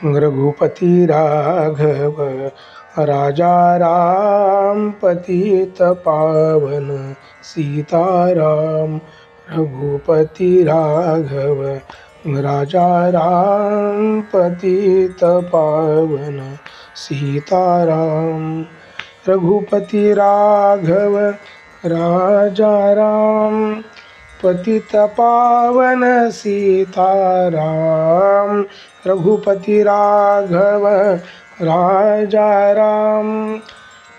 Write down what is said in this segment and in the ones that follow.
रघुपति राघव राजा राम पतित पावन सीताराम। रघुपति राघव राजा राम पतित पावन सीताराम। रघुपति राघव राजा राम पतित पावन सीताराम। रघुपति राघव राजा राम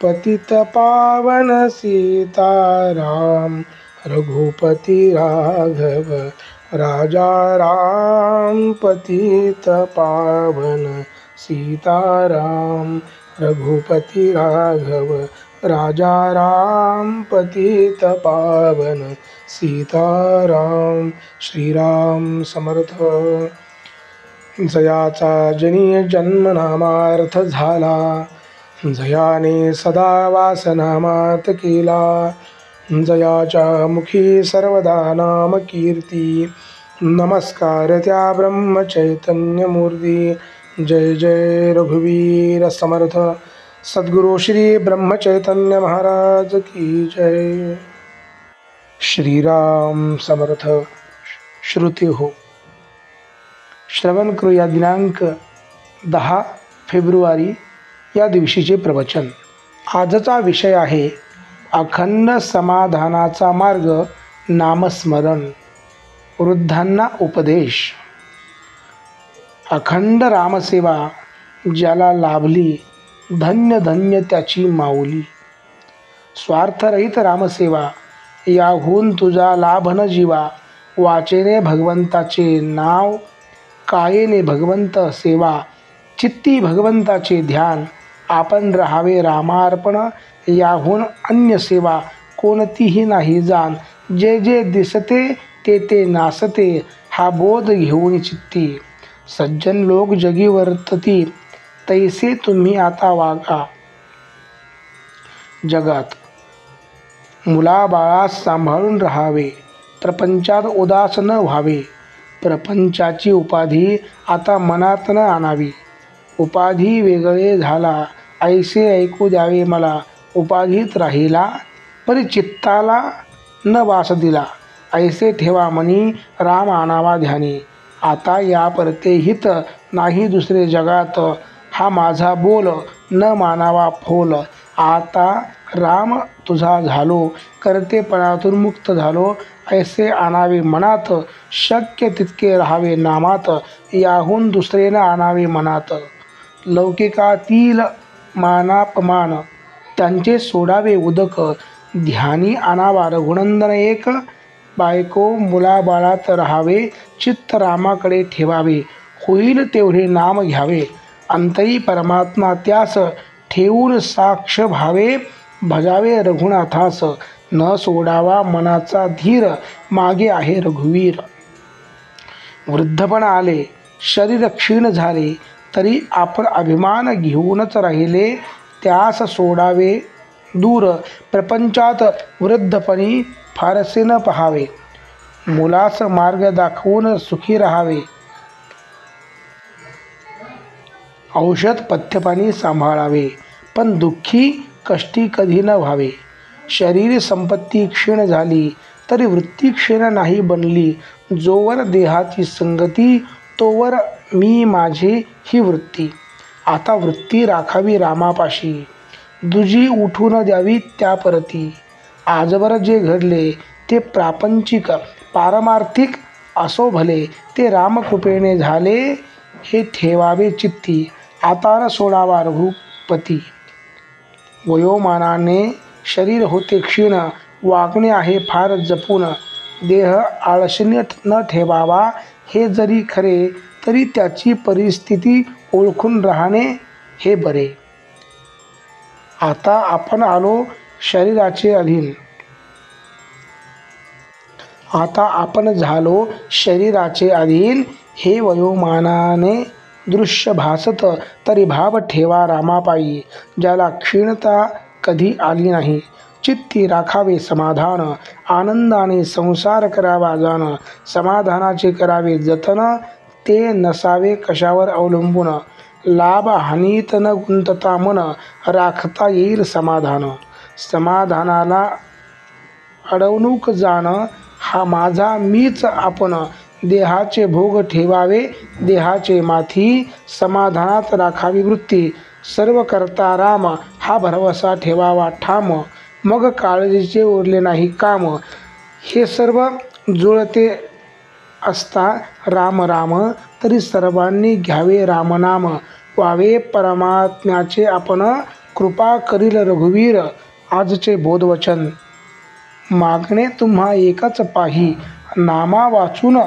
पतित पावन सीताराम। रघुपति राघव राजा राम पतित पावन सीताराम। रघुपति राघव राजा राम पतित पावन सीताराम। श्रीराम समर्थ। जयाचा जनी जन्म नामार्थ झाला, जयाने सदा वासनामात केला। जयाच्या मुखी सर्वदा नाम कीर्ती, नमस्कार त्या ब्रह्म चैतन्य मूर्ती। जय जय रघुवीर समर्थ सद्गुरु श्री ब्रह्म चैतन्य महाराज की जय। श्रीराम समर्थ। श्रुती हो. श्रवण करूया दिनांक 10 फेब्रुवारी या दिवशीचे प्रवचन. आजचा विषय आहे अखंड समाधानाचा मार्ग नामस्मरण. वृद्धांना उपदेश. अखंड रामसेवा ज्याला लाभली, धन्य धन्य त्याची माऊली. स्वार्थरहित रामसेवा याहून तुझा लाभ न जीवा. वाचेने भगवंताचे नाव, कायेने भगवंत सेवा. चित्ती भगवंताचे ध्यान, आपण राहावे रामार्पण. याहून अन्य सेवा कोणतीही नाही जाण. जे जे दिसते ते ते नासते, हा बोध घेऊन चित्ती. सज्जन लोक जगी वर्तती, तैसे तुम्ही आता वागा जगात. मुलाबाळास सांभाळून राहावे, प्रपंचात उदास न व्हावे. प्रपंचाची उपाधी आता मनात न आणावी. उपाधी वेगळे झाला, ऐसे ऐकू द्यावे मला. उपाधीत राहिला, परी चित्ताला न वास दिला. ऐसे ठेवा मनी, राम आणावा ध्यानी. आता या परते हित नाही दुसरे जगात. हा माझा बोल न मानावा फोल. आता राम तुझा झालो, करतेपणातून मुक्त झालो. ऐसे आणावे मनात, शक्य तितके राहावे नामात. याहून दुसरे न आणावे मनात. लौकिकातील मानापमान, त्यांचे सोडावे उदक. ध्यानी आणावा रघुनंदन एक. बायको मुलाबाळात राहावे, चित्त रामाकडे ठेवावे. होईल तेवढे नाम घ्यावे, अंतरी परमात्मा त्यास. ठेवून साक्ष भावे, भजावे रघुनाथास. न सोडावा मनाचा धीर, मागे आहे रघुवीर. वृद्धपण आले, शरीर क्षीण झाले, तरी आपण अभिमान घेऊनच राहिले. त्यास सोडावे दूर, प्रपंचात वृद्धपणी फारसे न पहावे. मुलास मार्ग दाखवून सुखी राहावे. औषध पथ्यपाणी सांभाळावे, पण दुःखी कष्टी कधी न व्हावे. शरीर संपत्ती क्षीण झाली, तरी वृत्ती क्षीण नाही बनली. जोवर देहाची संगती, तोवर मी माझे ही वृत्ती. आता वृत्ती राखावी रामापाशी, दुजी उठून द्यावी त्या परती. आजवर जे घडले ते प्रापंचिक, पारमार्थिक असो भले. ते रामकृपेने झाले, हे ठेवावे चित्ती. आता न सोडावा रघुपती. वयोमानाने शरीर होते क्षीण, वागणे आहे फार जपून. देह आळशनी न ठेवावा, हे जरी खरे, तरी त्याची परिस्थिती ओळखून राहणे हे बरे. आता आपण आलो शरीराचे अधीन. आता आपण झालो शरीराचे अधीन. हे वयोमानाने दृश्य भासत, तरी भाव ठेवा रामापायी. ज्याला क्षीणता कधी आली नाही, चित्ती राखावे समाधान. आनंदाने संसार करावा जाण, समाधानाचे करावे जतन. ते नसावे कशावर अवलंबून. लाभ हानीत न गुंतता मन, राखता येईल समाधान. समाधानाला अडवणूक जाण, हा माझा मीच आपण. देहाचे भोग ठेवावे देहाचे माथी, समाधानात राखावी वृत्ती. सर्व करता राम, हा भरवसा ठेवावा ठाम. मग काळजीचे उरले नाही काम. हे सर्व जुळते असता राम राम, तरी सर्वांनी घ्यावे रामनाम. व्हावे परमात्म्याचे आपण, कृपा करील रघुवीर. आजचे बोधवचन. मागणे तुम्हा एकच पाही, नामा वाचून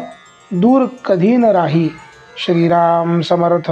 दूर कधी न राही. श्रीराम समर्थ.